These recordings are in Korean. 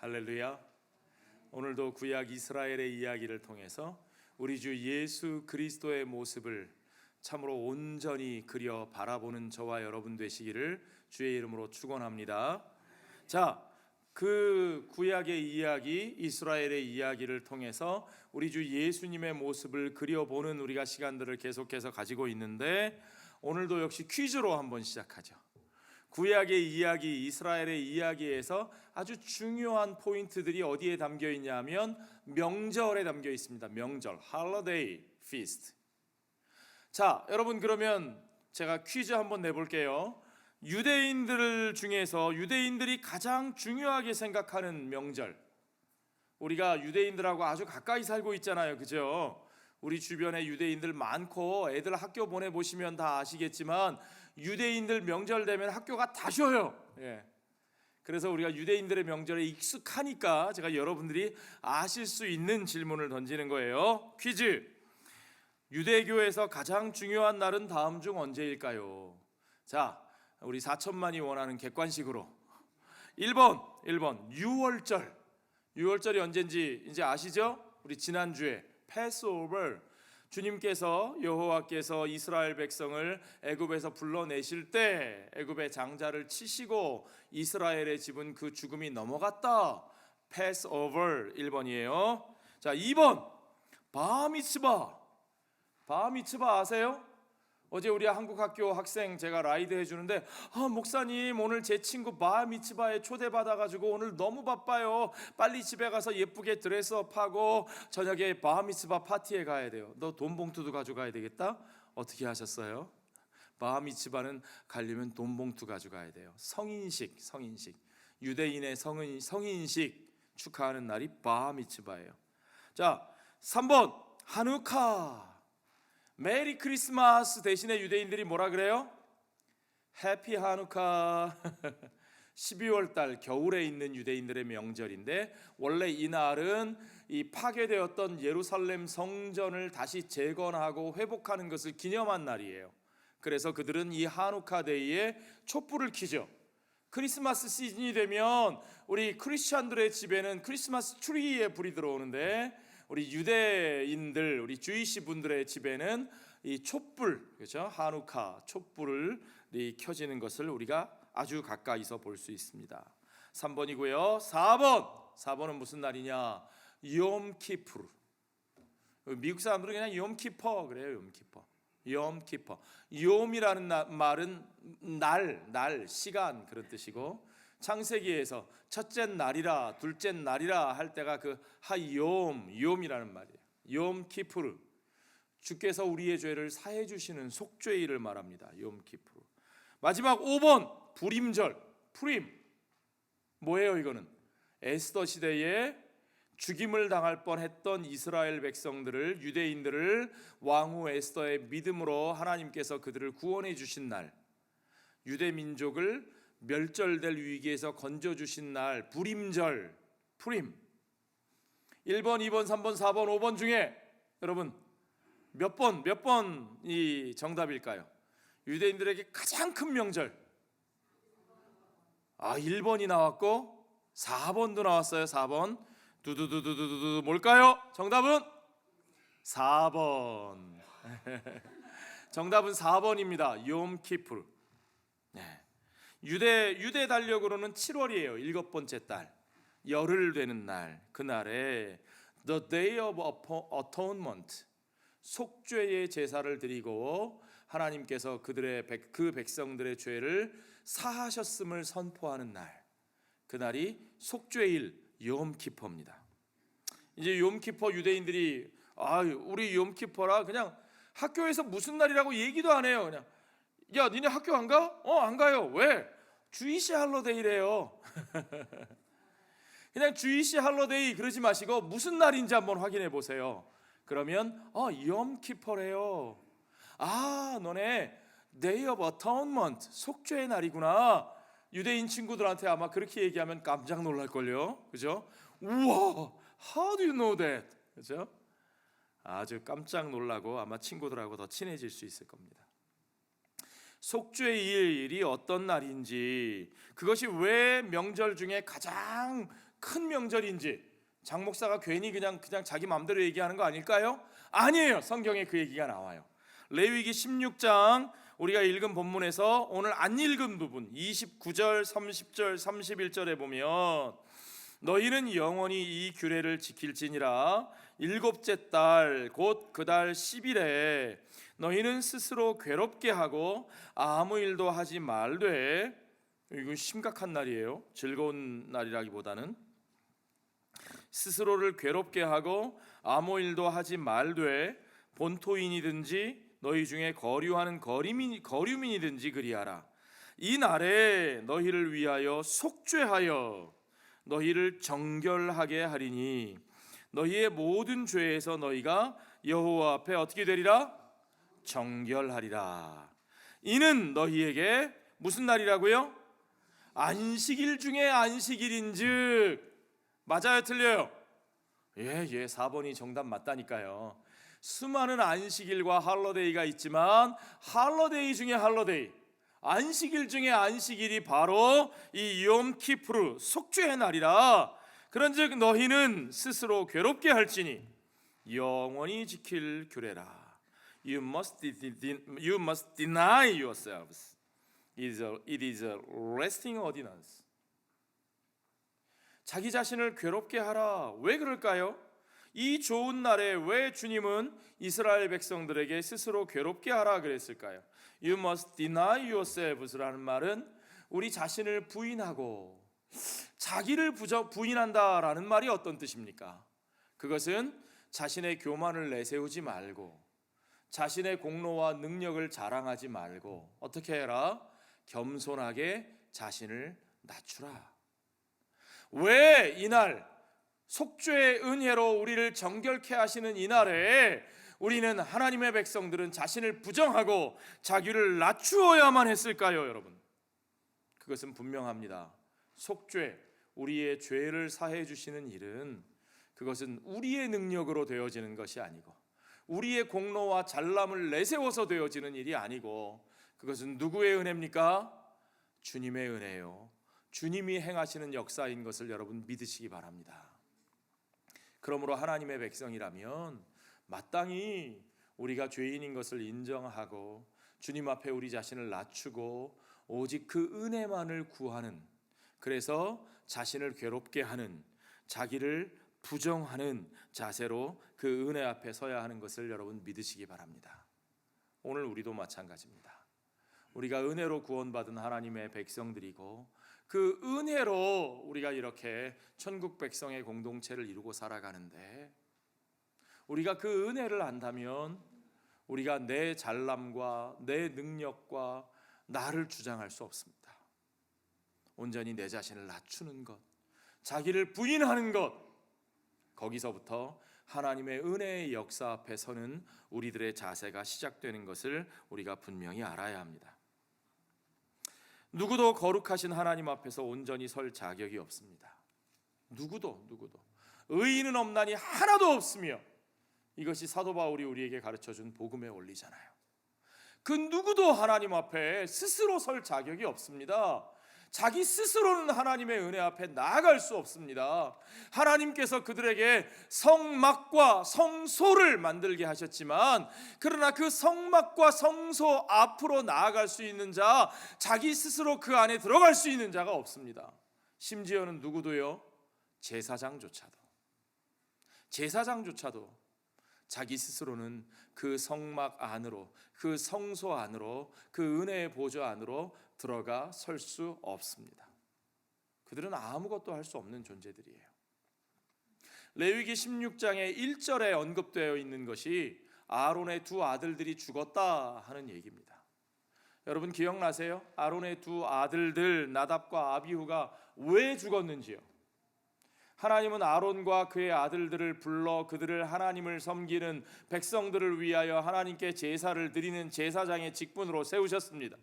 할렐루야. 오늘도 구약 이스라엘의 이야기를 통해서 우리 주 예수 그리스도의 모습을 참으로 온전히 그려 바라보는 저와 여러분 되시기를 주의 이름으로 축원합니다. 자, 그 구약의 이야기, 이스라엘의 이야기를 통해서 우리 주 예수님의 모습을 그려보는 우리가 시간들을 계속해서 가지고 있는데, 오늘도 역시 퀴즈로 한번 시작하죠. 구약의 이야기, 이스라엘의 이야기에서 아주 중요한 포인트들이 어디에 담겨 있냐면 명절에 담겨 있습니다. 명절, holiday feast. 자, 여러분, 그러면 제가 퀴즈 한번 내볼게요. 유대인들 중에서 유대인들이 가장 중요하게 생각하는 명절, 우리가 유대인들하고 아주 가까이 살고 있잖아요, 그죠? 우리 주변에 유대인들 많고 애들 학교 보내보시면 다 아시겠지만 유대인들 명절 되면 학교가 다 쉬어요. 그래서 우리가 유대인들의 명절에 익숙하니까 제가 여러분들이 아실 수 있는 질문을 던지는 거예요. 퀴즈. 유대교에서 가장 중요한 날은 다음 중 언제일까요? 자, 우리 4천만이 원하는 객관식으로 1번 6월절이 언젠지 이제 아시죠? 우리 지난주에 패스오버, 주님께서 여호와께서 이스라엘 백성을 애굽에서 불러내실 때 애굽의 장자를 치시고 이스라엘의 집은 그 죽음이 넘어갔다. 패스오버 1번이에요. 자, 2번 바미츠바. 바미츠바 아세요? 어제 우리 한국 학교 학생 제가 라이드 해주는데, 목사님 오늘 제 친구 바미츠바에 초대받아가지고 오늘 너무 바빠요. 빨리 집에 가서 예쁘게 드레스업하고 저녁에 바미츠바 파티에 가야 돼요. 너 돈 봉투도 가져가야 되겠다? 어떻게 하셨어요? 바미츠바는 가려면 돈 봉투 가져가야 돼요. 성인식. 유대인의 성인식 축하하는 날이 바미츠바예요. 자, 3번 하누카. 메리 크리스마스 대신에 유대인들이 뭐라 그래요? 해피 하누카. 12월 달 겨울에 있는 유대인들의 명절인데, 원래 이 날은 이 파괴되었던 예루살렘 성전을 다시 재건하고 회복하는 것을 기념한 날이에요. 그래서 그들은 이 하누카 데이에 촛불을 켜죠. 크리스마스 시즌이 되면 우리 크리스찬들의 집에는 크리스마스 트리에 불이 들어오는데, 우리 유대인들, 우리 주이시 분들의 집에는 이 촛불, 그렇죠? 하누카 촛불이 켜지는 것을 우리가 아주 가까이서 볼 수 있습니다. 3번이고요. 4번은 무슨 날이냐? 욤키푸르. 미국 사람들은 그냥 욤키퍼 그래요. 욤키퍼. 욤이라는 말은 날, 시간 그런 뜻이고, 창세기에서 첫째 날이라 둘째 날이라 할 때가 그 하욤이라는 말이에요. 욤키푸르. 주께서 우리의 죄를 사해 주시는 속죄일을 말합니다. 욤키푸르. 마지막 5번 불임절. 푸림. 뭐예요 이거는? 에스더 시대에 죽임을 당할 뻔했던 이스라엘 백성들을, 유대인들을 왕후 에스더의 믿음으로 하나님께서 그들을 구원해 주신 날, 유대 민족을 멸절될 위기에서 건져주신 날, 불임절, 푸림. 1번, 2번, 3번, 4번, 5번 중에 여러분 몇 번이 정답일까요? 유대인들에게 가장 큰 명절. 1번이 나왔고 4번도 나왔어요. 4번. 두두두두두두. 뭘까요? 정답은 4번. 정답은 4번입니다. 욤키푸르. 유대 달력으로는 7월이에요. 7번째 달, 열흘 되는 날, 그날에 The Day of Atonement, 속죄의 제사를 드리고 하나님께서 그 백성들의 죄를 사하셨음을 선포하는 날, 그날이 속죄일 욤키퍼입니다. 이제 욤키퍼 유대인들이 우리 욤키퍼라 그냥 학교에서 무슨 날이라고 얘기도 안 해요. 그냥 야, 니네 학교 안 가? 안 가요. 왜? 주이시 할로데이래요. 그냥 주이시 할로데이 그러지 마시고 무슨 날인지 한번 확인해 보세요. 그러면 욤키퍼래요. 너네 Day of Atonement, 속죄의 날이구나. 유대인 친구들한테 아마 그렇게 얘기하면 깜짝 놀랄걸요. 그죠? 우와, how do you know that? 그죠? 아주 깜짝 놀라고 아마 친구들하고 더 친해질 수 있을 겁니다. 속죄일이 어떤 날인지, 그것이 왜 명절 중에 가장 큰 명절인지 장 목사가 괜히 그냥 자기 마음대로 얘기하는 거 아닐까요? 아니에요. 성경에 그 얘기가 나와요. 레위기 16장 우리가 읽은 본문에서 오늘 안 읽은 부분 29절, 30절, 31절에 보면 너희는 영원히 이 규례를 지킬지니라. 일곱째 달 곧 그 달 10일에 너희는 스스로 괴롭게 하고 아무 일도 하지 말되. 이건 심각한 날이에요. 즐거운 날이라기보다는 스스로를 괴롭게 하고 아무 일도 하지 말되 본토인이든지 너희 중에 거류하는 거류민이든지 그리하라. 이 날에 너희를 위하여 속죄하여 너희를 정결하게 하리니 너희의 모든 죄에서 너희가 여호와 앞에 어떻게 되리라? 정결하리라. 이는 너희에게 무슨 날이라고요? 안식일 중에 안식일인즉. 맞아요, 틀려요? 예, 4번이 정답 맞다니까요. 수많은 안식일과 할러데이가 있지만 할러데이 중에 할러데이, 안식일 중에 안식일이 바로 이 욤키푸르 속죄의 날이라. 그런즉 너희는 스스로 괴롭게 할지니 영원히 지킬 규례라. You must deny yourselves. It is a lasting ordinance. 자기 자신을 괴롭게 하라. 왜 그럴까요? 이 좋은 날에 왜 주님은 이스라엘 백성들에게 스스로 괴롭게 하라 그랬을까요? You must deny yourselves라는 말은 우리 자신을 부인하고 자기를 부인한다라는 말이 어떤 뜻입니까? 그것은 자신의 교만을 내세우지 말고 자신의 공로와 능력을 자랑하지 말고 어떻게 해라? 겸손하게 자신을 낮추라. 왜 이날 속죄의 은혜로 우리를 정결케 하시는 이날에 우리는 하나님의 백성들은 자신을 부정하고 자기를 낮추어야만 했을까요, 여러분? 그것은 분명합니다. 속죄, 우리의 죄를 사해 주시는 일은 그것은 우리의 능력으로 되어지는 것이 아니고 우리의 공로와 잘남을 내세워서 되어지는 일이 아니고 그것은 누구의 은혜입니까? 주님의 은혜요. 주님이 행하시는 역사인 것을 여러분 믿으시기 바랍니다. 그러므로 하나님의 백성이라면 마땅히 우리가 죄인인 것을 인정하고 주님 앞에 우리 자신을 낮추고 오직 그 은혜만을 구하는, 그래서 자신을 괴롭게 하는, 자기를 부정하는 자세로 그 은혜 앞에 서야 하는 것을 여러분 믿으시기 바랍니다. 오늘 우리도 마찬가지입니다. 우리가 은혜로 구원받은 하나님의 백성들이고 그 은혜로 우리가 이렇게 천국 백성의 공동체를 이루고 살아가는데 우리가 그 은혜를 안다면 우리가 내 잘남과 내 능력과 나를 주장할 수 없습니다. 온전히 내 자신을 낮추는 것, 자기를 부인하는 것, 거기서부터 하나님의 은혜의 역사 앞에 서는 우리들의 자세가 시작되는 것을 우리가 분명히 알아야 합니다. 누구도 거룩하신 하나님 앞에서 온전히 설 자격이 없습니다. 누구도 의인은 없나니 하나도 없으며, 이것이 사도 바울이 우리에게 가르쳐준 복음의 원리잖아요. 그 누구도 하나님 앞에 스스로 설 자격이 없습니다. 자기 스스로는 하나님의 은혜 앞에 나아갈 수 없습니다. 하나님께서 그들에게 성막과 성소를 만들게 하셨지만 그러나 그 성막과 성소 앞으로 나아갈 수 있는 자, 자기 스스로 그 안에 들어갈 수 있는 자가 없습니다. 심지어는 누구도요, 제사장조차도 자기 스스로는 그 성막 안으로, 그 성소 안으로, 그 은혜의 보좌 안으로 들어가 설 수 없습니다. 그들은 아무것도 할 수 없는 존재들이에요. 레위기 16장의 1절에 언급되어 있는 것이 아론의 두 아들들이 죽었다 하는 얘기입니다. 여러분 기억나세요? 아론의 두 아들들 나답과 아비후가 왜 죽었는지요? 하나님은 아론과 그의 아들들을 불러 그들을 하나님을 섬기는 백성들을 위하여 하나님께 제사를 드리는 제사장의 직분으로 세우셨습니다.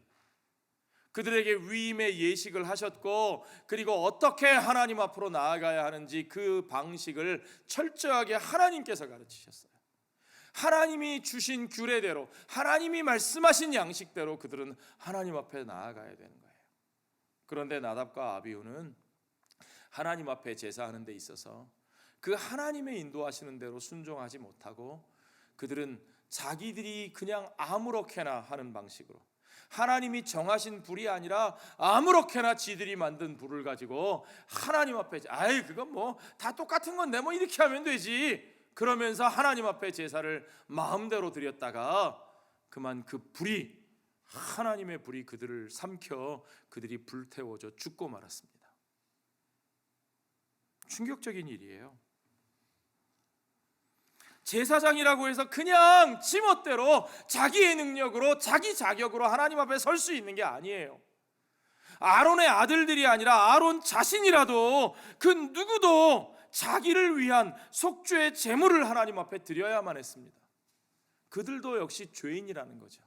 그들에게 위임의 예식을 하셨고 그리고 어떻게 하나님 앞으로 나아가야 하는지 그 방식을 철저하게 하나님께서 가르치셨어요. 하나님이 주신 규례대로, 하나님이 말씀하신 양식대로 그들은 하나님 앞에 나아가야 되는 거예요. 그런데 나답과 아비후는 하나님 앞에 제사하는 데 있어서 그 하나님의 인도하시는 대로 순종하지 못하고 그들은 자기들이 그냥 아무렇게나 하는 방식으로, 하나님이 정하신 불이 아니라 아무렇게나 지들이 만든 불을 가지고 하나님 앞에, 아이 그건 뭐 다 똑같은 건데 뭐 이렇게 하면 되지, 그러면서 하나님 앞에 제사를 마음대로 드렸다가 그만 그 불이, 하나님의 불이 그들을 삼켜 그들이 불태워져 죽고 말았습니다. 충격적인 일이에요. 제사장이라고 해서 그냥 지멋대로 자기의 능력으로 자기 자격으로 하나님 앞에 설 수 있는 게 아니에요. 아론의 아들들이 아니라 아론 자신이라도 그 누구도 자기를 위한 속죄의 제물을 하나님 앞에 드려야만 했습니다. 그들도 역시 죄인이라는 거죠.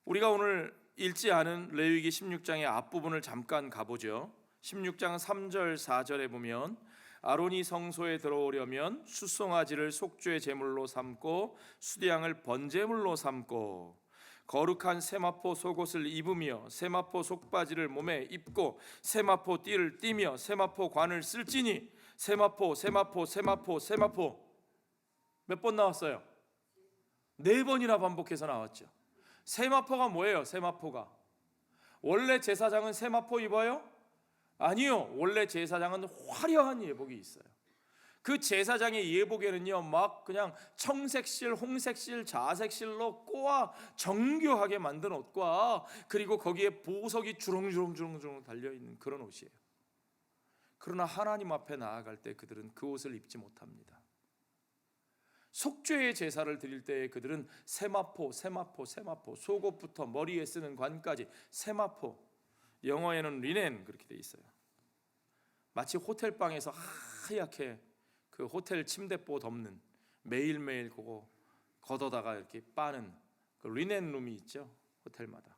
우리가 오늘 읽지 않은 레위기 16장의 앞부분을 잠깐 가보죠. 16장 3절 4절에 보면 아론이 성소에 들어오려면 숫송아지를 속죄 제물로 삼고 수디양을 번제물로 삼고 거룩한 세마포 속옷을 입으며 세마포 속바지를 몸에 입고 세마포 띠를 띠며 세마포 관을 쓸지니 세마포 몇 번 나왔어요? 4번이나 반복해서 나왔죠. 세마포가 뭐예요? 세마포가 원래 제사장은 세마포 입어요? 아니요. 원래 제사장은 화려한 예복이 있어요. 그 제사장의 예복에는요 막 그냥 청색실, 홍색실, 자색실로 꼬아 정교하게 만든 옷과 그리고 거기에 보석이 주렁주렁 달려있는 그런 옷이에요. 그러나 하나님 앞에 나아갈 때 그들은 그 옷을 입지 못합니다. 속죄의 제사를 드릴 때 그들은 세마포, 속옷부터 머리에 쓰는 관까지 세마포, 영어에는 리넨 그렇게 돼 있어요. 마치 호텔방에서 하얗게 그 호텔 침대보 덮는, 매일매일 그거 걷어다가 이렇게 빠는 그 리넨 룸이 있죠, 호텔마다.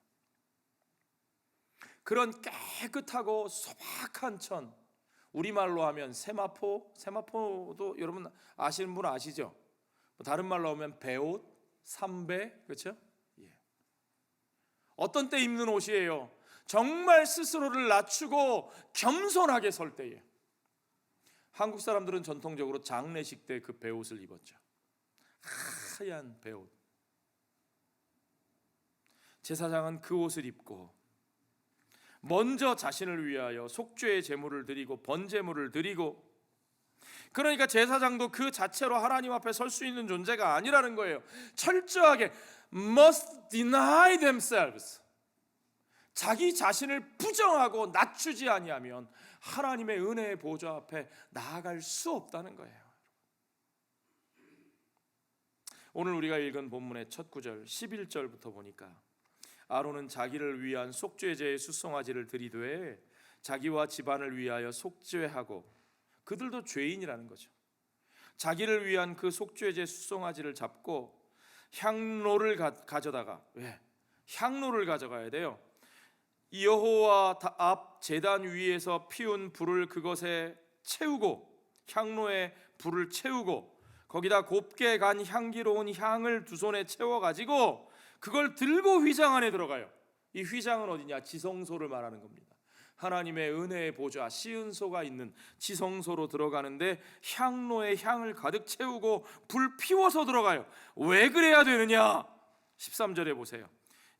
그런 깨끗하고 소박한 천, 우리말로 하면 세마포도 여러분 아시는 분 아시죠? 다른 말로 하면 배옷, 삼배, 그렇죠? 예. 어떤 때 입는 옷이에요? 정말 스스로를 낮추고 겸손하게 설 때에. 한국 사람들은 전통적으로 장례식 때 그 배옷을 입었죠. 하얀 배옷. 제사장은 그 옷을 입고 먼저 자신을 위하여 속죄의 제물을 드리고 번제물을 드리고, 그러니까 제사장도 그 자체로 하나님 앞에 설 수 있는 존재가 아니라는 거예요. 철저하게 must deny themselves, 자기 자신을 부정하고 낮추지 아니하면 하나님의 은혜의 보좌 앞에 나아갈 수 없다는 거예요. 오늘 우리가 읽은 본문의 첫 구절 11절부터 보니까 아론은 자기를 위한 속죄제의 숫송아지를 드리되 자기와 집안을 위하여 속죄하고, 그들도 죄인이라는 거죠. 자기를 위한 그 속죄제 숫송아지를 잡고 향로를 가져다가, 왜? 향로를 가져가야 돼요. 여호와 앞 제단 위에서 피운 불을 그것에 채우고, 향로에 불을 채우고 거기다 곱게 간 향기로운 향을 두 손에 채워가지고 그걸 들고 휘장 안에 들어가요. 이 휘장은 어디냐? 지성소를 말하는 겁니다. 하나님의 은혜의 보좌 시은소가 있는 지성소로 들어가는데 향로에 향을 가득 채우고 불 피워서 들어가요. 왜 그래야 되느냐? 13절에 보세요.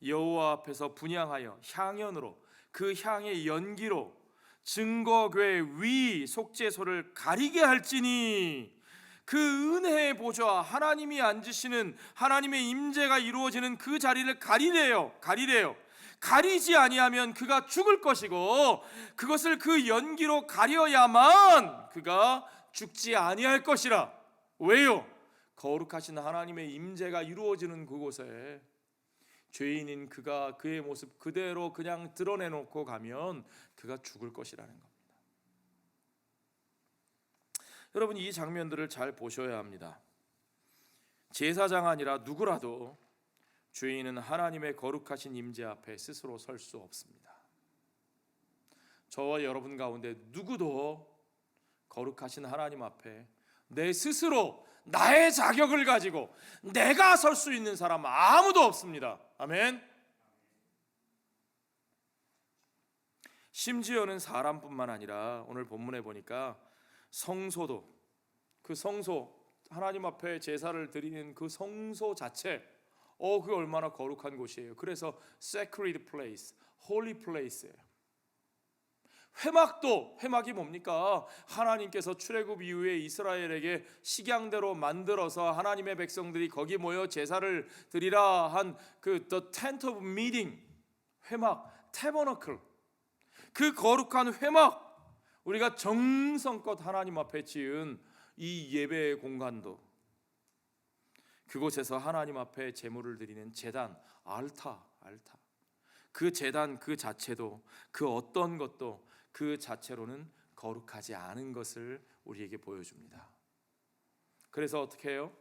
여호와 앞에서 분향하여 향연으로, 그 향의 연기로 증거궤 위 속죄소를 가리게 할지니, 그 은혜의 보좌, 하나님이 앉으시는, 하나님의 임재가 이루어지는 그 자리를 가리래요. 가리지 아니하면 그가 죽을 것이고, 그것을 그 연기로 가려야만 그가 죽지 아니할 것이라. 왜요? 거룩하신 하나님의 임재가 이루어지는 그곳에 죄인인 그가 그의 모습 그대로 그냥 드러내놓고 가면 그가 죽을 것이라는 겁니다. 여러분, 이 장면들을 잘 보셔야 합니다. 제사장 아니라 누구라도 죄인은 하나님의 거룩하신 임재 앞에 스스로 설 수 없습니다. 저와 여러분 가운데 누구도 거룩하신 하나님 앞에 내 스스로 나의 자격을 가지고 내가 설 수 있는 사람 아무도 없습니다. 아멘. 심지어는 사람뿐만 아니라 오늘 본문에 보니까 성소도, 그 성소, 하나님 앞에 제사를 드리는 그 성소 자체, 그게 얼마나 거룩한 곳이에요. 그래서 sacred place, holy place예요. 회막이 뭡니까? 하나님께서 출애굽 이후에 이스라엘에게 식양대로 만들어서 하나님의 백성들이 거기 모여 제사를 드리라 한 그 the tent of meeting, 회막, tabernacle, 그 거룩한 회막, 우리가 정성껏 하나님 앞에 지은 이 예배의 공간도, 그곳에서 하나님 앞에 제물을 드리는 제단, 알타, 그 제단 그 자체도, 그 어떤 것도 그 자체로는 거룩하지 않은 것을 우리에게 보여줍니다. 그래서 어떻게 해요?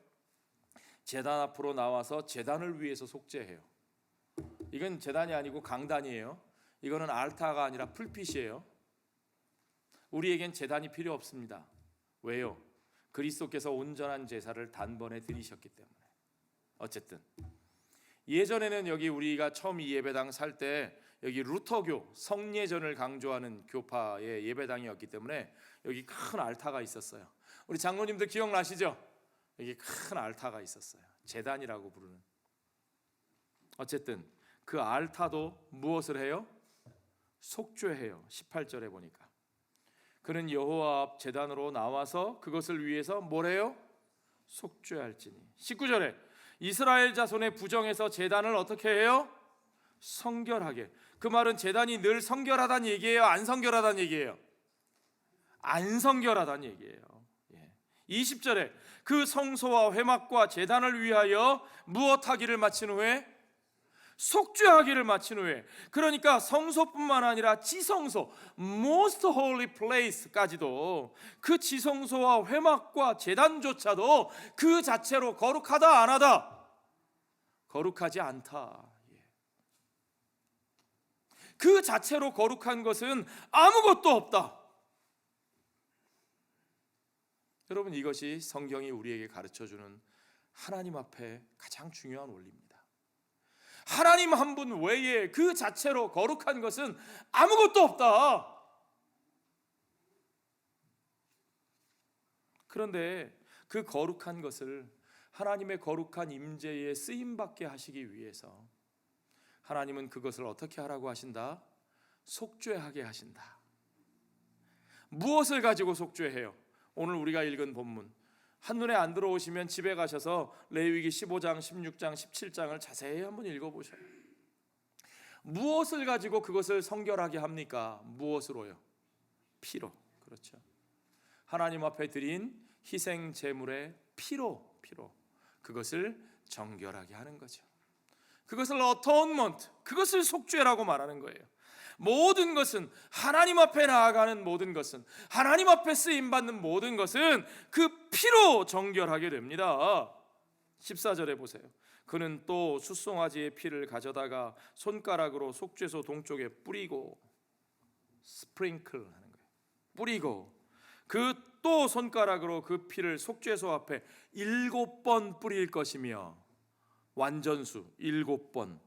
제단 앞으로 나와서 제단을 위해서 속죄해요. 이건 제단이 아니고 강단이에요. 이거는 알타가 아니라 풀빛이에요. 우리에겐 제단이 필요 없습니다. 왜요? 그리스도께서 온전한 제사를 단번에 드리셨기 때문에. 어쨌든 예전에는 여기 우리가 처음 이 예배당 살 때 여기 루터교 성례전을 강조하는 교파의 예배당이었기 때문에 여기 큰 알타가 있었어요. 우리 장로님들 기억나시죠? 여기 큰 알타가 있었어요. 제단이라고 부르는. 어쨌든 그 알타도 무엇을 해요? 속죄해요. 18절에 보니까 그는 여호와 앞 제단으로 나와서 그것을 위해서 뭐래요? 속죄할지니. 19절에 이스라엘 자손의 부정에서 제단을 어떻게 해요? 성결하게. 그 말은 제단이 늘 성결하다는 얘기예요? 안 성결하다는 얘기예요? 안 성결하다는 얘기예요. 20절에 그 성소와 회막과 제단을 위하여 무엇하기를 마친 후에? 속죄하기를 마친 후에. 그러니까 성소뿐만 아니라 지성소, most holy place까지도, 그 지성소와 회막과 제단조차도 그 자체로 거룩하다 안 하다? 거룩하지 않다. 그 자체로 거룩한 것은 아무것도 없다. 여러분, 이것이 성경이 우리에게 가르쳐주는 하나님 앞에 가장 중요한 원리입니다. 하나님 한 분 외에 그 자체로 거룩한 것은 아무것도 없다. 그런데 그 거룩한 것을 하나님의 거룩한 임재에 쓰임받게 하시기 위해서 하나님은 그것을 어떻게 하라고 하신다? 속죄하게 하신다. 무엇을 가지고 속죄해요? 오늘 우리가 읽은 본문 한눈에 안 들어오시면 집에 가셔서 레위기 15장, 16장, 17장을 자세히 한번 읽어보셔요. 무엇을 가지고 그것을 성결하게 합니까? 무엇으로요? 피로. 그렇죠. 하나님 앞에 드린 희생 제물의 피로 그것을 정결하게 하는 거죠. 그것을 atonement, 그것을 속죄라고 말하는 거예요. 모든 것은, 하나님 앞에 나아가는 모든 것은, 하나님 앞에 쓰임받는 모든 것은 그 피로 정결하게 됩니다. 14절에 보세요. 그는 또 숫송아지의 피를 가져다가 손가락으로 속죄소 동쪽에 뿌리고, 스프링클 하는 거예요. 뿌리고, 그 또 손가락으로 그 피를 속죄소 앞에 7번 뿌릴 것이며, 완전수 7번.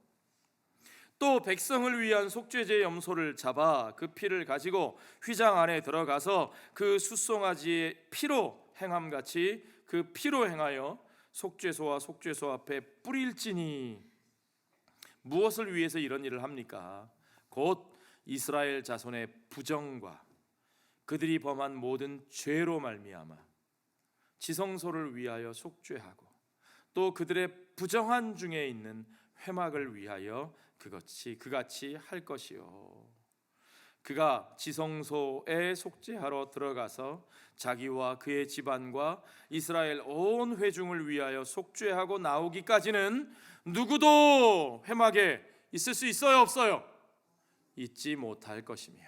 또 백성을 위한 속죄제 염소를 잡아 그 피를 가지고 휘장 안에 들어가서 그 숫송아지의 피로 행함같이 그 피로 행하여 속죄소와 속죄소 앞에 뿌릴지니. 무엇을 위해서 이런 일을 합니까? 곧 이스라엘 자손의 부정과 그들이 범한 모든 죄로 말미암아 지성소를 위하여 속죄하고, 또 그들의 부정한 중에 있는 회막을 위하여 그같이 할 것이요. 그가 지성소에 속죄하러 들어가서 자기와 그의 집안과 이스라엘 온 회중을 위하여 속죄하고 나오기까지는 누구도 회막에 있을 수 있어요, 없어요? 있지 못할 것이며,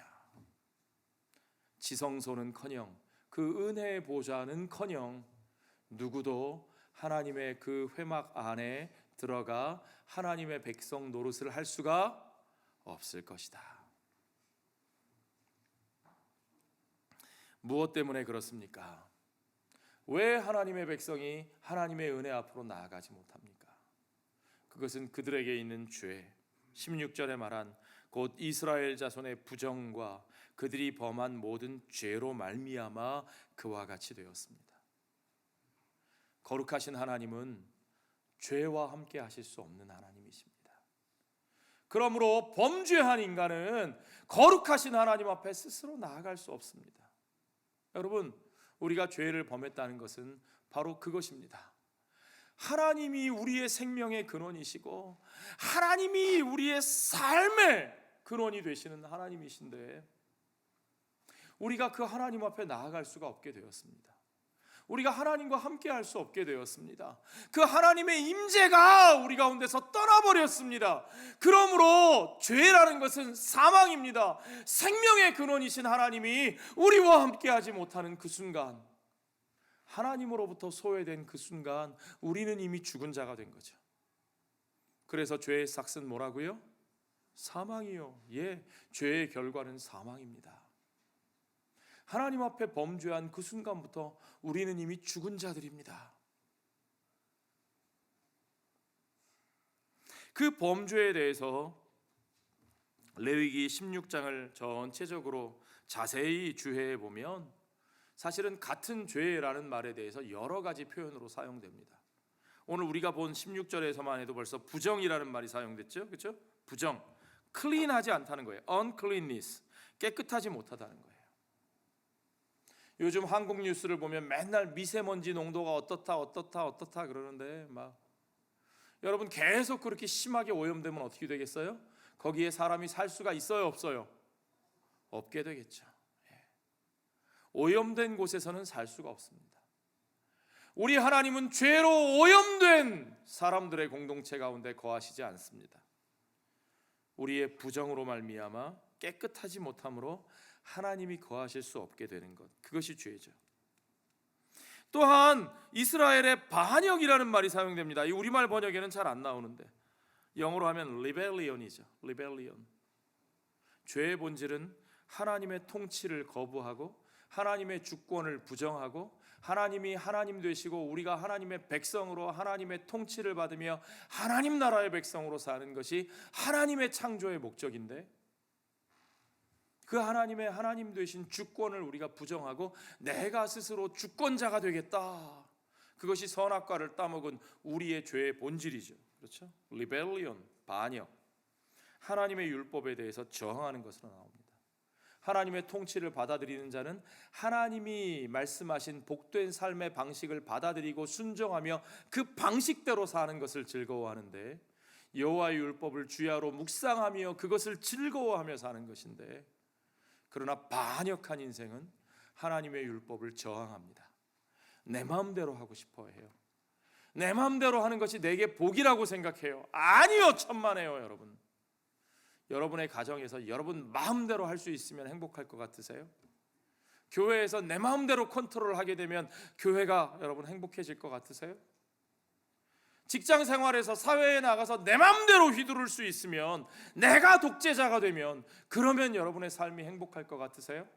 지성소는커녕 그 은혜의 보좌는커녕 누구도 하나님의 그 회막 안에 들어가 하나님의 백성 노릇을 할 수가 없을 것이다. 무엇 때문에 그렇습니까? 왜 하나님의 백성이 하나님의 은혜 앞으로 나아가지 못합니까? 그것은 그들에게 있는 죄, 16절에 말한 곧 이스라엘 자손의 부정과 그들이 범한 모든 죄로 말미암아 그와 같이 되었습니다. 거룩하신 하나님은 죄와 함께 하실 수 없는 하나님이십니다. 그러므로 범죄한 인간은 거룩하신 하나님 앞에 스스로 나아갈 수 없습니다. 여러분, 우리가 죄를 범했다는 것은 바로 그것입니다. 하나님이 우리의 생명의 근원이시고 하나님이 우리의 삶의 근원이 되시는 하나님이신데 우리가 그 하나님 앞에 나아갈 수가 없게 되었습니다. 우리가 하나님과 함께 할 수 없게 되었습니다. 그 하나님의 임재가 우리 가운데서 떠나버렸습니다. 그러므로 죄라는 것은 사망입니다. 생명의 근원이신 하나님이 우리와 함께 하지 못하는 그 순간, 하나님으로부터 소외된 그 순간 우리는 이미 죽은 자가 된 거죠. 그래서 죄의 삭은 뭐라고요? 사망이요. 예, 죄의 결과는 사망입니다. 하나님 앞에 범죄한 그 순간부터 우리는 이미 죽은 자들입니다. 그 범죄에 대해서 레위기 16장을 전체적으로 자세히 주해해 보면 사실은 같은 죄라는 말에 대해서 여러 가지 표현으로 사용됩니다. 오늘 우리가 본 16절에서만 해도 벌써 부정이라는 말이 사용됐죠. 그렇죠? 부정, 클린하지 않다는 거예요. uncleanness, 깨끗하지 못하다는 거예요. 요즘 한국 뉴스를 보면 맨날 미세먼지 농도가 어떻다 그러는데 막 여러분 계속 그렇게 심하게 오염되면 어떻게 되겠어요? 거기에 사람이 살 수가 있어요, 없어요? 없게 되겠죠. 오염된 곳에서는 살 수가 없습니다. 우리 하나님은 죄로 오염된 사람들의 공동체 가운데 거하시지 않습니다. 우리의 부정으로 말미암아 깨끗하지 못함으로 하나님이 거하실 수 없게 되는 것, 그것이 죄죠. 또한 이스라엘의 반역이라는 말이 사용됩니다. 이 우리말 번역에는 잘 안 나오는데 영어로 하면 rebellion이죠. rebellion. 죄의 본질은 하나님의 통치를 거부하고 하나님의 주권을 부정하고 하나님이 하나님 되시고 우리가 하나님의 백성으로 하나님의 통치를 받으며 하나님 나라의 백성으로 사는 것이 하나님의 창조의 목적인데 그 하나님의 하나님 되신 주권을 우리가 부정하고 내가 스스로 주권자가 되겠다. 그것이 선악과를 따먹은 우리의 죄의 본질이죠. 그렇죠? rebellion, 반역. 하나님의 율법에 대해서 저항하는 것으로 나옵니다. 하나님의 통치를 받아들이는 자는 하나님이 말씀하신 복된 삶의 방식을 받아들이고 순종하며 그 방식대로 사는 것을 즐거워하는데 여호와의 율법을 주야로 묵상하며 그것을 즐거워하며 사는 것인데 그러나 반역한 인생은 하나님의 율법을 저항합니다. 내 마음대로 하고 싶어 해요. 내 마음대로 하는 것이 내게 복이라고 생각해요. 아니요, 천만에요. 여러분, 여러분의 가정에서 여러분 마음대로 할 수 있으면 행복할 것 같으세요? 교회에서 내 마음대로 컨트롤하게 되면 교회가 여러분 행복해질 것 같으세요? 직장 생활에서 사회에 나가서 내 마음대로 휘두를 수 있으면 내가 독재자가 되면 그러면 여러분의 삶이 행복할 것 같으세요?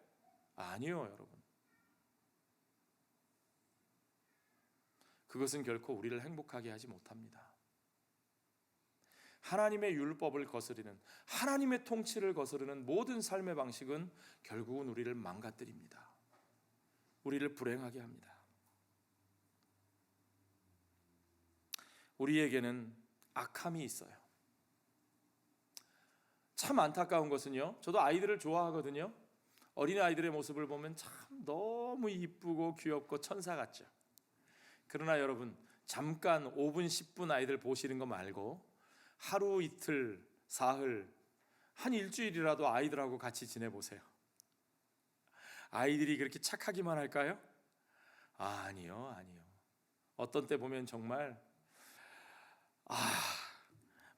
아니요, 여러분. 그것은 결코 우리를 행복하게 하지 못합니다. 하나님의 율법을 거스르는 하나님의 통치를 거스르는 모든 삶의 방식은 결국은 우리를 망가뜨립니다. 우리를 불행하게 합니다. 우리에게는 악함이 있어요. 참 안타까운 것은요, 저도 아이들을 좋아하거든요. 어린아이들의 모습을 보면 참 너무 이쁘고 귀엽고 천사 같죠. 그러나 여러분, 잠깐 5분 10분 아이들 보시는 거 말고 하루 이틀 사흘 한 일주일이라도 아이들하고 같이 지내보세요. 아이들이 그렇게 착하기만 할까요? 아니요. 어떤 때 보면 정말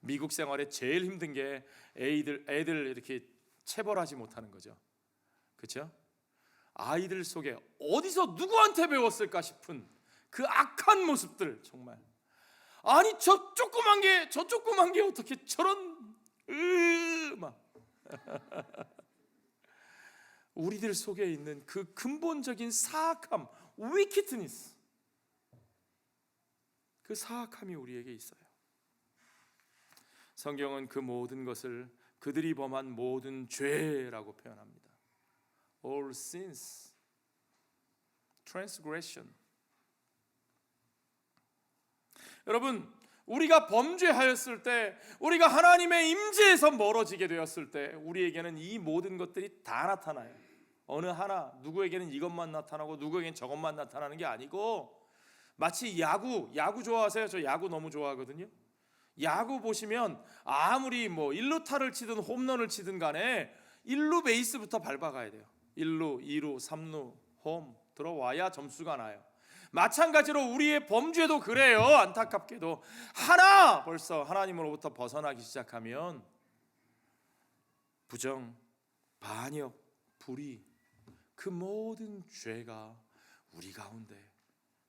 미국 생활에 제일 힘든 게 애들 이렇게 체벌하지 못하는 거죠. 그렇죠? 아이들 속에 어디서 누구한테 배웠을까 싶은 그 악한 모습들, 정말 아니 저 조그만 게 어떻게 저런 막 우리들 속에 있는 그 근본적인 사악함, wickedness, 그 사악함이 우리에게 있어요. 성경은 그 모든 것을 그들이 범한 모든 죄라고 표현합니다. All sins, transgression. 여러분, 우리가 범죄하였을 때, 우리가 하나님의 임재에서 멀어지게 되었을 때 우리에게는 이 모든 것들이 다 나타나요. 어느 하나, 누구에게는 이것만 나타나고 누구에게는 저것만 나타나는 게 아니고, 마치 야구 좋아하세요? 저 야구 너무 좋아하거든요. 야구 보시면 아무리 1루타를 치든 홈런을 치든 간에 1루 베이스부터 밟아가야 돼요. 1루, 2루, 3루, 홈 들어와야 점수가 나요. 마찬가지로 우리의 범죄도 그래요. 안타깝게도 벌써 하나님으로부터 벗어나기 시작하면 부정, 반역, 불의, 그 모든 죄가 우리 가운데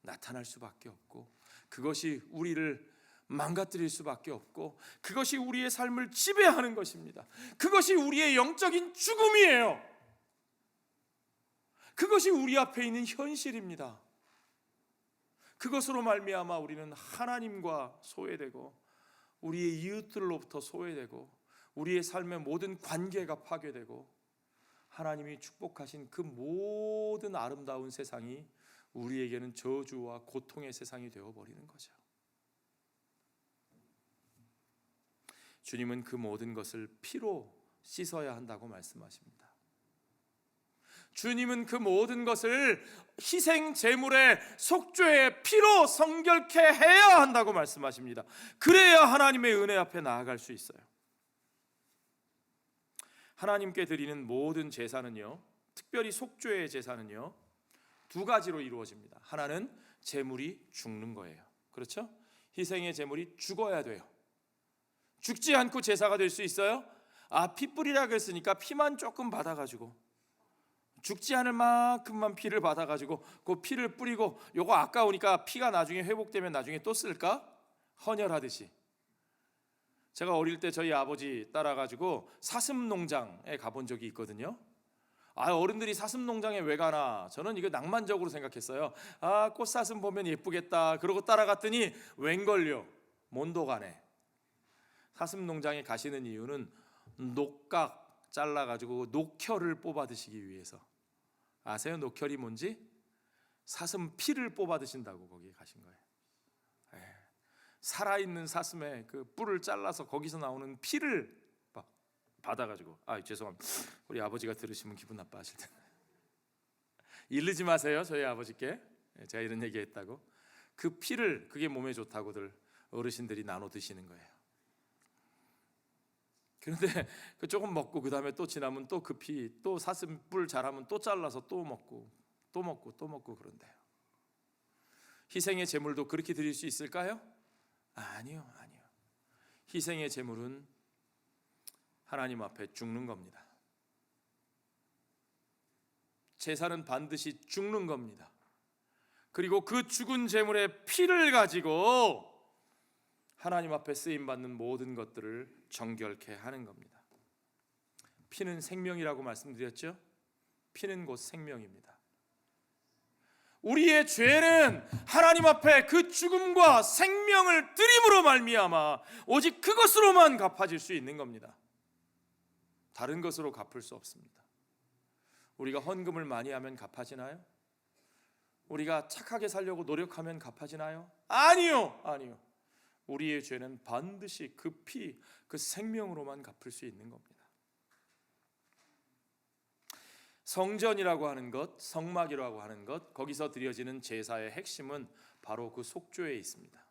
나타날 수밖에 없고, 그것이 우리를 망가뜨릴 수밖에 없고, 그것이 우리의 삶을 지배하는 것입니다. 그것이 우리의 영적인 죽음이에요. 그것이 우리 앞에 있는 현실입니다. 그것으로 말미암아 우리는 하나님과 소외되고, 우리의 이웃들로부터 소외되고, 우리의 삶의 모든 관계가 파괴되고, 하나님이 축복하신 그 모든 아름다운 세상이 우리에게는 저주와 고통의 세상이 되어버리는 거죠. 주님은 그 모든 것을 피로 씻어야 한다고 말씀하십니다. 주님은 그 모든 것을 희생 제물의 속죄의 피로 성결케 해야 한다고 말씀하십니다. 그래야 하나님의 은혜 앞에 나아갈 수 있어요. 하나님께 드리는 모든 제사는요, 특별히 속죄의 제사는요, 두 가지로 이루어집니다. 하나는 제물이 죽는 거예요. 그렇죠? 희생의 제물이 죽어야 돼요. 죽지 않고 제사가 될 수 있어요? 피 뿌리라 그랬으니까 피만 조금 받아가지고, 죽지 않을 만큼만 피를 받아가지고 그 피를 뿌리고 요거 아까우니까 피가 나중에 회복되면 나중에 또 쓸까? 헌혈하듯이. 제가 어릴 때 저희 아버지 따라가지고 사슴농장에 가본 적이 있거든요. 어른들이 사슴농장에 왜 가나? 저는 이거 낭만적으로 생각했어요. 꽃사슴 보면 예쁘겠다. 그러고 따라갔더니 웬걸요? 몬도가네. 사슴농장에 가시는 이유는 녹각 잘라가지고 녹혈을 뽑아 드시기 위해서. 아세요? 녹혈이 뭔지? 사슴 피를 뽑아 드신다고 거기에 가신 거예요. 살아있는 사슴의 그 뿔을 잘라서 거기서 나오는 피를 받아가지고, 죄송합니다. 우리 아버지가 들으시면 기분 나빠하실 텐데. 이르지 마세요, 저희 아버지께. 제가 이런 얘기했다고. 그 피를, 그게 몸에 좋다고들 어르신들이 나눠 드시는 거예요. 그런데 그 조금 먹고 그 다음에 또 지나면 또 그 피, 또 사슴 뿔 자라면 또 잘라서 또 먹고 그런데요. 희생의 제물도 그렇게 드릴 수 있을까요? 아니요. 희생의 제물은 하나님 앞에 죽는 겁니다. 제사는 반드시 죽는 겁니다. 그리고 그 죽은 제물의 피를 가지고 하나님 앞에 쓰임받는 모든 것들을 정결케 하는 겁니다. 피는 생명이라고 말씀드렸죠? 피는 곧 생명입니다. 우리의 죄는 하나님 앞에 그 죽음과 생명을 드림으로 말미암아 오직 그것으로만 갚아질 수 있는 겁니다. 다른 것으로 갚을 수 없습니다. 우리가 헌금을 많이 하면 갚아지나요? 우리가 착하게 살려고 노력하면 갚아지나요? 아니요. 우리의 죄는 반드시 그 피, 그 생명으로만 갚을 수 있는 겁니다. 성전이라고 하는 것, 성막이라고 하는 것, 거기서 드려지는 제사의 핵심은 바로 그 속죄에 있습니다.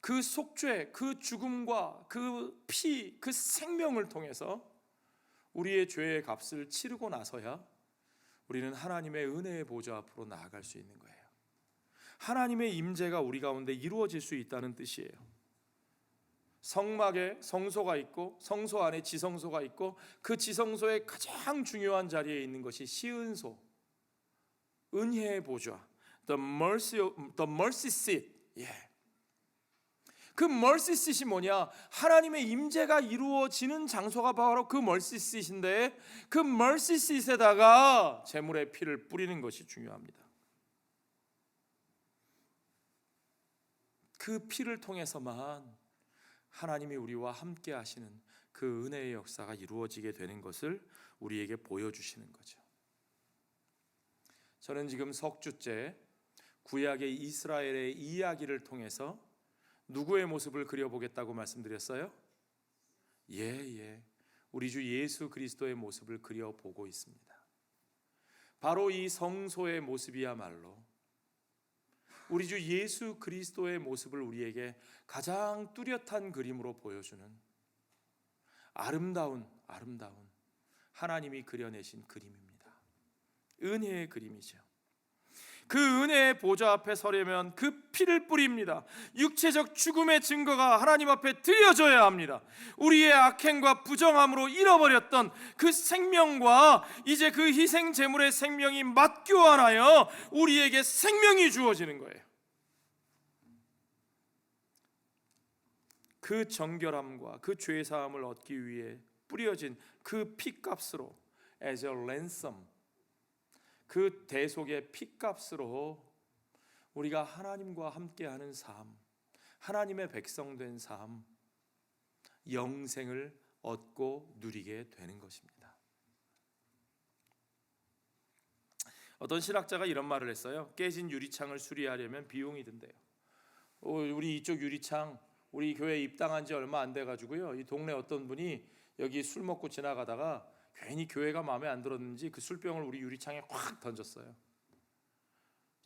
그 속죄, 그 죽음과 그 피, 그 생명을 통해서 우리의 죄의 값을 치르고 나서야 우리는 하나님의 은혜의 보좌 앞으로 나아갈 수 있는 거예요. 하나님의 임재가 우리 가운데 이루어질 수 있다는 뜻이에요. 성막에 성소가 있고 성소 안에 지성소가 있고 그 지성소의 가장 중요한 자리에 있는 것이 시은소, 은혜의 보좌, the mercy seat. 그 mercy seat이 뭐냐? 하나님의 임재가 이루어지는 장소가 바로 그 mercy seat인데, 그 mercy seat에다가 제물의 피를 뿌리는 것이 중요합니다. 그 피를 통해서만 하나님이 우리와 함께 하시는 그 은혜의 역사가 이루어지게 되는 것을 우리에게 보여주시는 거죠. 저는 지금 석주째 구약의 이스라엘의 이야기를 통해서 누구의 모습을 그려보겠다고 말씀드렸어요? 우리 주 예수 그리스도의 모습을 그려보고 있습니다. 바로 이 성소의 모습이야말로 우리 주 예수 그리스도의 모습을 우리에게 가장 뚜렷한 그림으로 보여주는 아름다운 하나님이 그려내신 그림입니다. 은혜의 그림이죠. 그 은혜의 보좌 앞에 서려면 그 피를 뿌립니다. 육체적 죽음의 증거가 하나님 앞에 드려져야 합니다. 우리의 악행과 부정함으로 잃어버렸던 그 생명과 이제 그 희생 제물의 생명이 맞교환하여 우리에게 생명이 주어지는 거예요. 그 정결함과 그 죄사함을 얻기 위해 뿌려진 그 피값으로 as a ransom, 그 대속의 피값으로 우리가 하나님과 함께하는 삶, 하나님의 백성된 삶, 영생을 얻고 누리게 되는 것입니다. 어떤 신학자가 이런 말을 했어요. 깨진 유리창을 수리하려면 비용이 든대요. 우리 이쪽 유리창, 우리 교회에 입당한 지 얼마 안 돼가지고요, 이 동네 어떤 분이 여기 술 먹고 지나가다가 괜히 교회가 마음에 안 들었는지 그 술병을 우리 유리창에 확 던졌어요.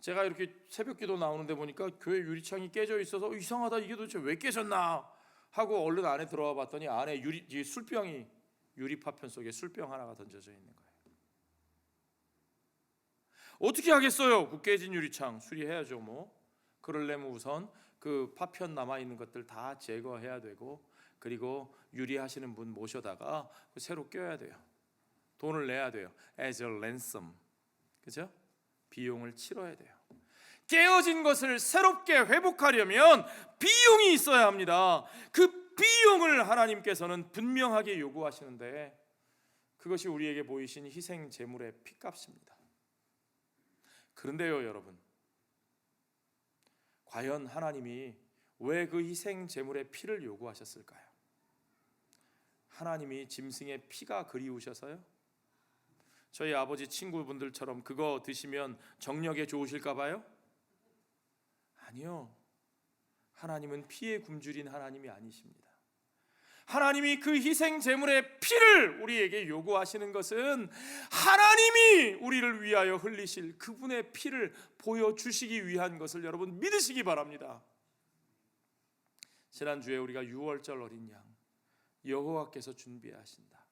제가 이렇게 새벽기도 나오는데 보니까 교회 유리창이 깨져 있어서 이상하다, 이게 도대체 왜 깨졌나 하고 얼른 안에 들어와 봤더니 안에 술병이, 유리 파편 속에 술병 하나가 던져져 있는 거예요. 어떻게 하겠어요? 그 깨진 유리창 수리해야죠. 뭐 그러려면 우선 그 파편 남아있는 것들 다 제거해야 되고, 그리고 유리하시는 분 모셔다가 새로 껴야 돼요. 돈을 내야 돼요. as a ransom, 그죠? 비용을 치러야 돼요. 깨어진 것을 새롭게 회복하려면 비용이 있어야 합니다. 그 비용을 하나님께서는 분명하게 요구하시는데, 그것이 우리에게 보이신 희생 제물의 피값입니다. 그런데요, 여러분, 과연 하나님이 왜 그 희생 제물의 피를 요구하셨을까요? 하나님이 짐승의 피가 그리우셔서요? 저희 아버지 친구분들처럼 그거 드시면 정력에 좋으실까 봐요? 아니요. 하나님은 피에 굶주린 하나님이 아니십니다. 하나님이 그 희생 제물의 피를 우리에게 요구하시는 것은 하나님이 우리를 위하여 흘리실 그분의 피를 보여주시기 위한 것을 여러분 믿으시기 바랍니다. 지난주에 우리가 유월절 어린 양, 여호와께서 준비하신다,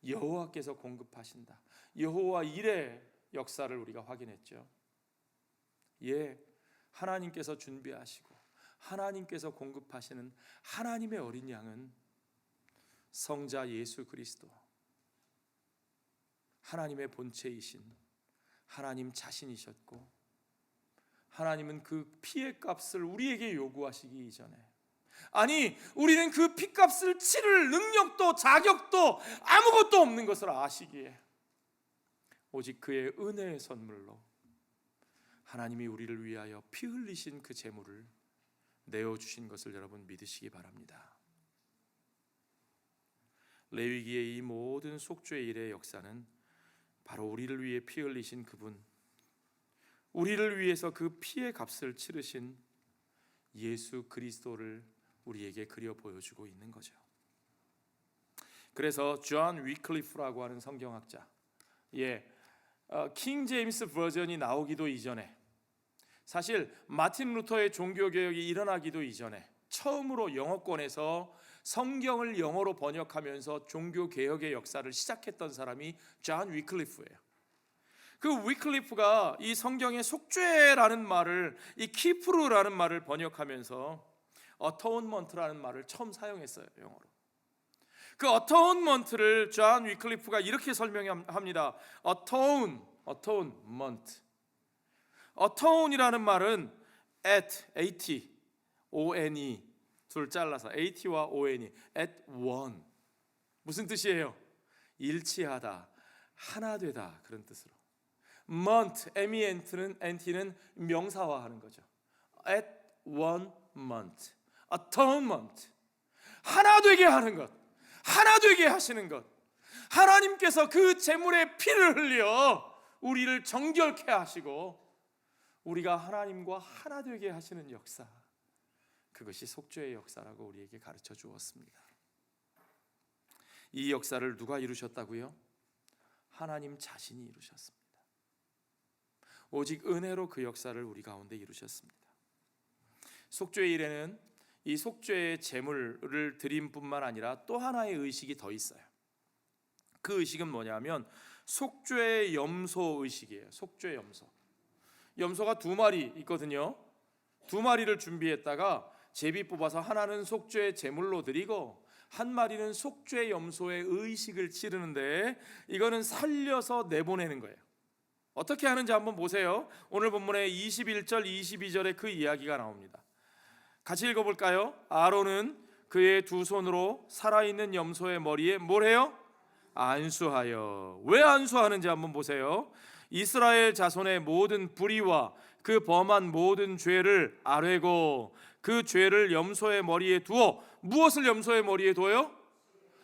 여호와께서 공급하신다, 여호와 일의 역사를 우리가 확인했죠. 하나님께서 준비하시고 하나님께서 공급하시는 하나님의 어린 양은 성자 예수 그리스도, 하나님의 본체이신 하나님 자신이셨고, 하나님은 그 피의 값을 우리에게 요구하시기 이전에, 아니 우리는 그 피값을 치를 능력도 자격도 아무것도 없는 것을 아시기에 오직 그의 은혜의 선물로 하나님이 우리를 위하여 피 흘리신 그 제물을 내어주신 것을 여러분 믿으시기 바랍니다. 레위기의 이 모든 속죄의 일의 역사는 바로 우리를 위해 피 흘리신 그분, 우리를 위해서 그 피의 값을 치르신 예수 그리스도를 우리에게 그려 보여주고 있는 거죠. 그래서 존 위클리프라고 하는 성경학자, 킹 제임스 버전이 나오기도 이전에, 사실 마틴 루터의 종교개혁이 일어나기도 이전에 처음으로 영어권에서 성경을 영어로 번역하면서 종교개혁의 역사를 시작했던 사람이 존 위클리프예요. 그 위클리프가 이 성경의 속죄라는 말을, 이 키프르라는 말을 번역하면서 어토운먼트라는 말을 처음 사용했어요, 영어로. 그 어토운먼트를 존 위클리프가 이렇게 설명합니다. 어토운먼트. 어토운이라는 말은 at, one, 둘 잘라서 at와 on이 at one. 무슨 뜻이에요? 일치하다, 하나 되다, 그런 뜻으로. month, ment는 명사화하는 거죠. at one month. atonement, 하나 되게 하는 것, 하나 되게 하시는 것, 하나님께서 그 제물의 피를 흘려 우리를 정결케 하시고 우리가 하나님과 하나 되게 하시는 역사, 그것이 속죄의 역사라고 우리에게 가르쳐 주었습니다. 이 역사를 누가 이루셨다고요? 하나님 자신이 이루셨습니다. 오직 은혜로 그 역사를 우리 가운데 이루셨습니다. 속죄의 일에는 이 속죄의 제물을 드림뿐만 아니라 또 하나의 의식이 더 있어요. 그 의식은 뭐냐면 속죄의 염소 의식이에요. 속죄의 염소. 염소가 2마리 있거든요. 2마리를 준비했다가 제비 뽑아서 하나는 속죄의 제물로 드리고 한 마리는 속죄 염소의 의식을 치르는데, 이거는 살려서 내보내는 거예요. 어떻게 하는지 한번 보세요. 오늘 본문의 21절 22절에 그 이야기가 나옵니다. 같이 읽어볼까요? 아론은 그의 2 손으로 살아있는 염소의 머리에 뭘 해요? 안수하여. 왜 안수하는지 한번 보세요. 이스라엘 자손의 모든 불의와 그 범한 모든 죄를 아뢰고 그 죄를 염소의 머리에 두어. 무엇을 염소의 머리에 둬요?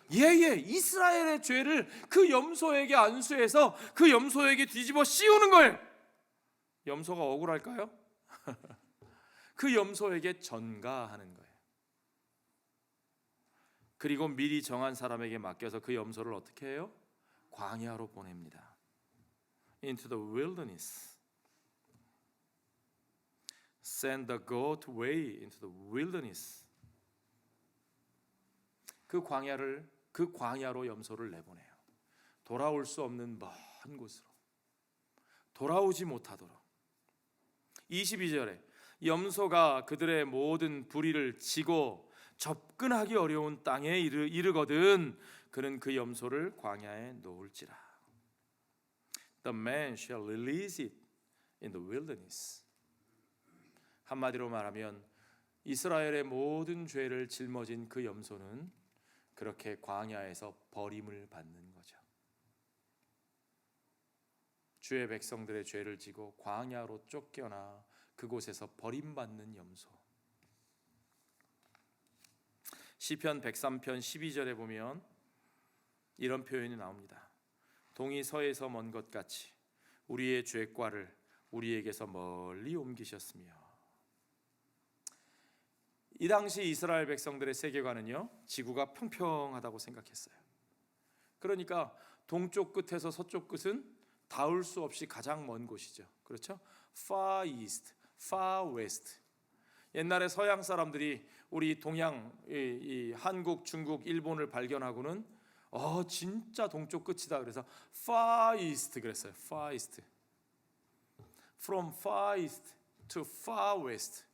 이스라엘의 죄를 그 염소에게 안수해서 그 염소에게 뒤집어 씌우는 거예요. 염소가 억울할까요? 그 염소에게 전가하는 거예요. 그리고 미리 정한 사람에게 맡겨서 그 염소를 어떻게 해요? 광야로 보냅니다. Into the wilderness. Send the goat way into the wilderness. 그 광야로 염소를 내보내요. 돌아올 수 없는 먼 곳으로, 돌아오지 못하도록. 22절에 염소가 그들의 모든 불의를 지고 접근하기 어려운 땅에 이르거든 그는 그 염소를 광야에 놓을지라. The man shall release it in the wilderness. 한마디로 말하면 이스라엘의 모든 죄를 짊어진 그 염소는 그렇게 광야에서 버림을 받는 거죠. 주의 백성들의 죄를 지고 광야로 쫓겨나 그곳에서 버림받는 염소. 시편 103편 12절에 보면 이런 표현이 나옵니다. 동이 서에서 먼 것 같이 우리의 죄과를 우리에게서 멀리 옮기셨으며. 이 당시 이스라엘 백성들의 세계관은요, 지구가 평평하다고 생각했어요. 그러니까 동쪽 끝에서 서쪽 끝은 닿을 수 없이 가장 먼 곳이죠. 그렇죠? Far East, Far West. 옛날에 서양 사람들이 우리 동양, 이 한국, 중국, 일본을 발견하고는 진짜 동쪽 끝이다. 그래서 Far East 그랬어요. Far East. From Far East to Far West.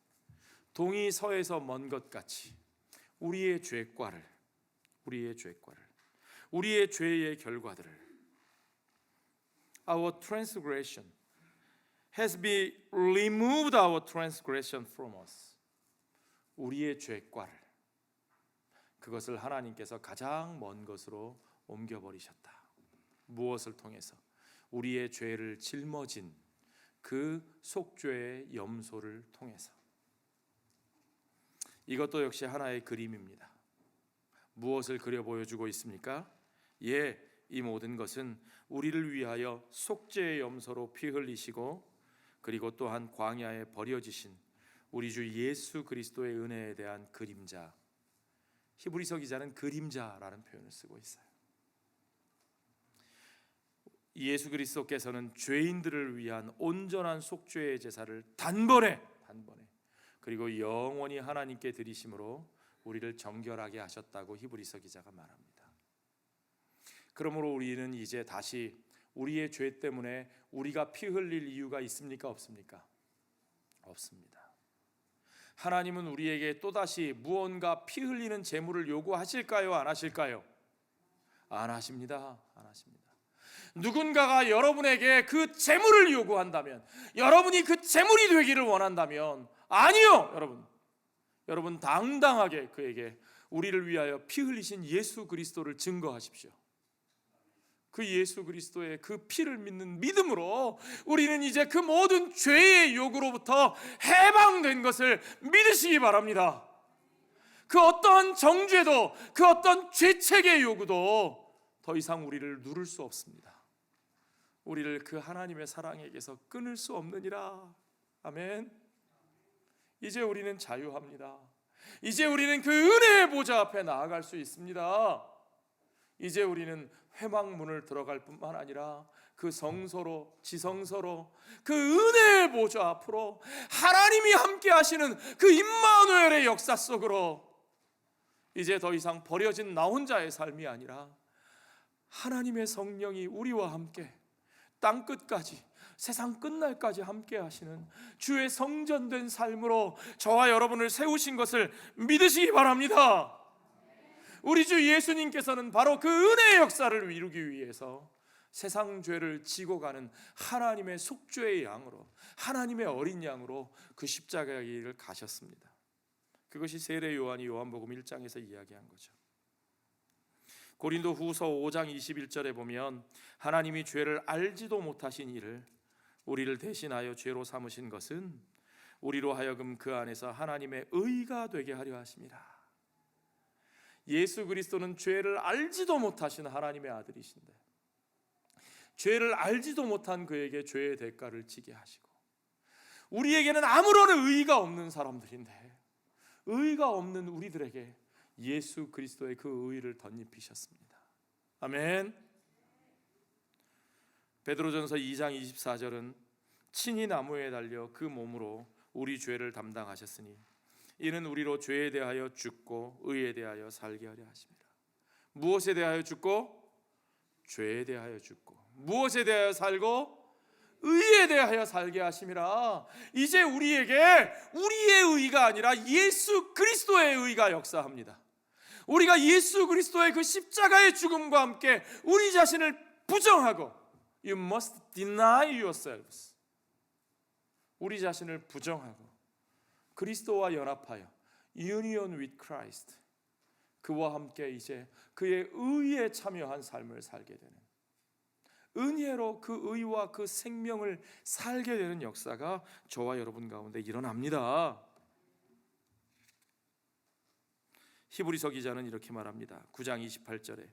동이 서에서 먼 것 같이 우리의 죄과를, 우리의 죄의 결과들을, Our transgression has been removed our transgression from us. 우리의 죄과를, 그것을 하나님께서 가장 먼 것으로 옮겨버리셨다. 무엇을 통해서? 우리의 죄를 짊어진 그 속죄의 염소를 통해서. 이것도 역시 하나의 그림입니다. 무엇을 그려 보여주고 있습니까? 이 모든 것은 우리를 위하여 속죄의 염소로 피 흘리시고 그리고 또한 광야에 버려지신 우리 주 예수 그리스도의 은혜에 대한 그림자. 히브리서 기자는 그림자라는 표현을 쓰고 있어요. 예수 그리스도께서는 죄인들을 위한 온전한 속죄의 제사를 단번에 그리고 영원히 하나님께 드리심으로 우리를 정결하게 하셨다고 히브리서 기자가 말합니다. 그러므로 우리는 이제 다시 우리의 죄 때문에 우리가 피 흘릴 이유가 있습니까? 없습니까? 없습니다. 하나님은 우리에게 또다시 무언가 피 흘리는 제물을 요구하실까요? 안 하실까요? 안 하십니다. 안 하십니다. 누군가가 여러분에게 그 제물을 요구한다면, 여러분이 그 제물이 되기를 원한다면, 아니요. 여러분 당당하게 그에게 우리를 위하여 피 흘리신 예수 그리스도를 증거하십시오. 그 예수 그리스도의 그 피를 믿는 믿음으로 우리는 이제 그 모든 죄의 요구로부터 해방된 것을 믿으시기 바랍니다. 그 어떠한 정죄도, 그 어떤 죄책의 요구도 더 이상 우리를 누를 수 없습니다. 우리를 그 하나님의 사랑에게서 끊을 수 없느니라. 아멘. 이제 우리는 자유합니다. 이제 우리는 그 은혜의 보좌 앞에 나아갈 수 있습니다. 이제 우리는 회막문을 들어갈 뿐만 아니라 그 성소로, 지성소로, 그 은혜의 보좌 앞으로 하나님이 함께 하시는 그 임마누엘의 역사 속으로 이제 더 이상 버려진 나 혼자의 삶이 아니라 하나님의 성령이 우리와 함께 땅끝까지, 세상 끝날까지 함께 하시는 주의 성전된 삶으로 저와 여러분을 세우신 것을 믿으시기 바랍니다. 우리 주 예수님께서는 바로 그 은혜의 역사를 이루기 위해서 세상 죄를 지고 가는 하나님의 속죄의 양으로, 하나님의 어린 양으로 그 십자가의 길을 가셨습니다. 그것이 세례 요한이 요한복음 1장에서 이야기한 거죠. 고린도 후서 5장 21절에 보면 하나님이 죄를 알지도 못하신 이를 우리를 대신하여 죄로 삼으신 것은 우리로 하여금 그 안에서 하나님의 의가 되게 하려 하심이라. 예수 그리스도는 죄를 알지도 못하신 하나님의 아들이신데 죄를 알지도 못한 그에게 죄의 대가를 지게 하시고, 우리에게는 아무런 의의가 없는 사람들인데 의의가 없는 우리들에게 예수 그리스도의 그 의의를 덧입히셨습니다. 아멘. 베드로전서 2장 24절은 친히 나무에 달려 그 몸으로 우리 죄를 담당하셨으니 이는 우리로 죄에 대하여 죽고 의에 대하여 살게 하려 하십니다. 무엇에 대하여 죽고? 죄에 대하여 죽고. 무엇에 대하여 살고? 의에 대하여 살게 하심이라. 이제 우리에게 우리의 의가 아니라 예수 그리스도의 의가 역사합니다. 우리가 예수 그리스도의 그 십자가의 죽음과 함께 우리 자신을 부정하고, You must deny yourselves, 우리 자신을 부정하고 그리스도와 연합하여 Union with Christ, 그와 함께 이제 그의 의에 참여한 삶을 살게 되는, 은혜로 그 의와 그 생명을 살게 되는 역사가 저와 여러분 가운데 일어납니다. 히브리서 기자는 이렇게 말합니다. 9장 28절에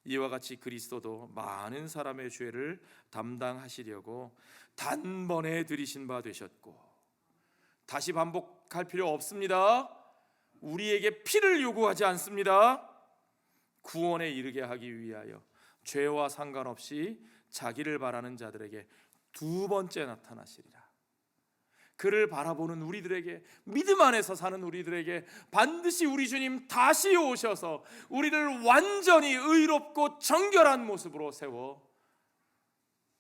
이와 같이 그리스도도 많은 사람의 죄를 담당하시려고 단번에 들이신 바 되셨고, 다시 반복할 필요 없습니다. 우리에게 피를 요구하지 않습니다. 구원에 이르게 하기 위하여 죄와 상관없이 자기를 바라는 자들에게 두 번째 나타나시리라. 그를 바라보는 우리들에게, 믿음 안에서 사는 우리들에게 반드시 우리 주님 다시 오셔서 우리를 완전히 의롭고 정결한 모습으로 세워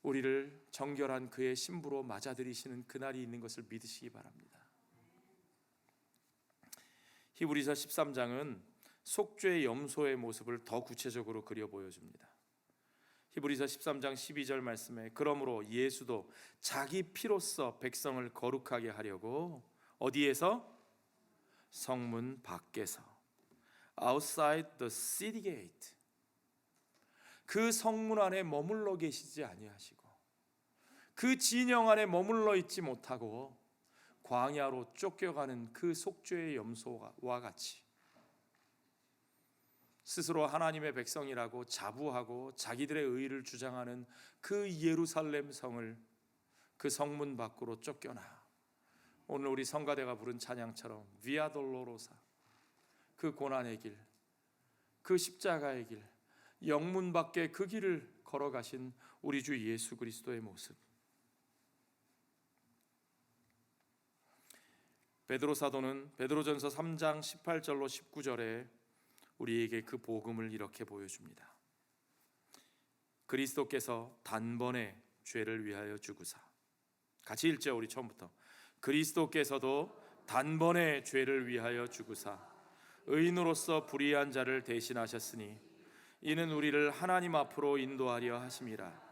우리를 정결한 그의 신부로 맞아들이시는 그날이 있는 것을 믿으시기 바랍니다. 히브리서 13장은 속죄의 염소의 모습을 더 구체적으로 그려 보여줍니다. 히브리서 13장 12절 말씀에 그러므로 예수도 자기 피로써 백성을 거룩하게 하려고 어디에서? 성문 밖에서, outside the city gate, 그 성문 안에 머물러 계시지 아니하시고 그 진영 안에 머물러 있지 못하고 광야로 쫓겨가는 그 속죄의 염소와 같이 스스로 하나님의 백성이라고 자부하고 자기들의 의를 주장하는 그 예루살렘 성을, 그 성문 밖으로 쫓겨나 오늘 우리 성가대가 부른 찬양처럼 비아 돌로로사, 그 고난의 길, 그 십자가의 길, 영문 밖에 그 길을 걸어가신 우리 주 예수 그리스도의 모습. 베드로 사도는 베드로전서 3장 18절로 19절에 우리에게 그 복음을 이렇게 보여줍니다. 그리스도께서 단번에 죄를 위하여 죽으사, 같이 읽죠. 우리 처음부터. 그리스도께서도 단번에 죄를 위하여 죽으사 의인으로서 불의한 자를 대신하셨으니 이는 우리를 하나님 앞으로 인도하려 하심이라.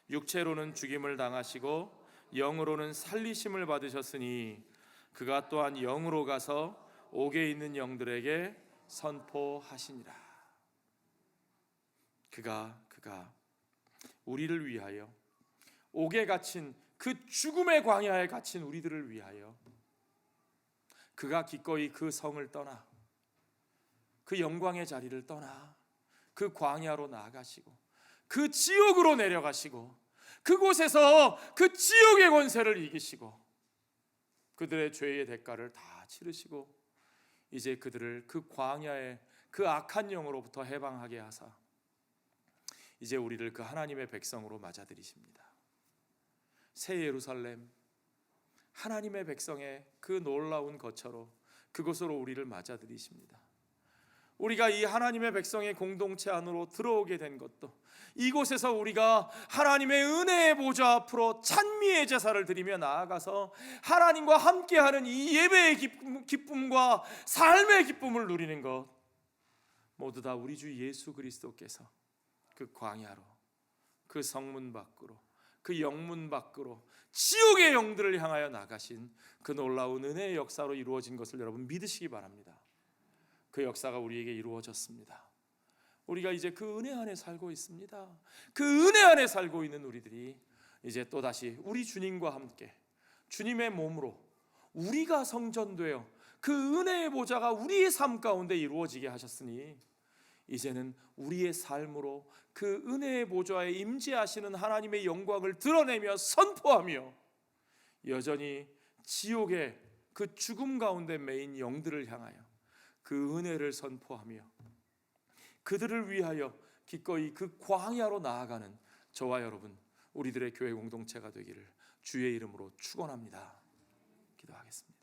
육체로는 죽임을 당하시고 영으로는 살리심을 받으셨으니 그가 또한 영으로 가서 옥에 있는 영들에게 선포하시니라. 그가 우리를 위하여, 옥에 갇힌 그 죽음의 광야에 갇힌 우리들을 위하여 그가 기꺼이 그 성을 떠나 그 영광의 자리를 떠나 그 광야로 나아가시고 그 지옥으로 내려가시고 그곳에서 그 지옥의 권세를 이기시고 그들의 죄의 대가를 다 치르시고 이제 그들을 그 광야의 그 악한 영으로부터 해방하게 하사 이제 우리를 그 하나님의 백성으로 맞아들이십니다. 새 예루살렘, 하나님의 백성의 그 놀라운 거처로 그곳으로 우리를 맞아들이십니다. 우리가 이 하나님의 백성의 공동체 안으로 들어오게 된 것도 이곳에서 우리가 하나님의 은혜의 보좌 앞으로 찬미의 제사를 드리며 나아가서 하나님과 함께하는 이 예배의 기쁨과 삶의 기쁨을 누리는 것 모두 다 우리 주 예수 그리스도께서 그 광야로, 그 성문 밖으로, 그 영문 밖으로 지옥의 영들을 향하여 나가신 그 놀라운 은혜의 역사로 이루어진 것을 여러분 믿으시기 바랍니다. 그 역사가 우리에게 이루어졌습니다. 우리가 이제 그 은혜 안에 살고 있습니다. 그 은혜 안에 살고 있는 우리들이 이제 또다시 우리 주님과 함께 주님의 몸으로 우리가 성전되어 그 은혜의 보좌가 우리의 삶 가운데 이루어지게 하셨으니 이제는 우리의 삶으로 그 은혜의 보좌에 임재하시는 하나님의 영광을 드러내며 선포하며 여전히 지옥의 그 죽음 가운데 매인 영들을 향하여 그 은혜를 선포하며 그들을 위하여 기꺼이 그 광야로 나아가는 저와 여러분 우리들의 교회 공동체가 되기를 주의 이름으로 축원합니다. 기도하겠습니다.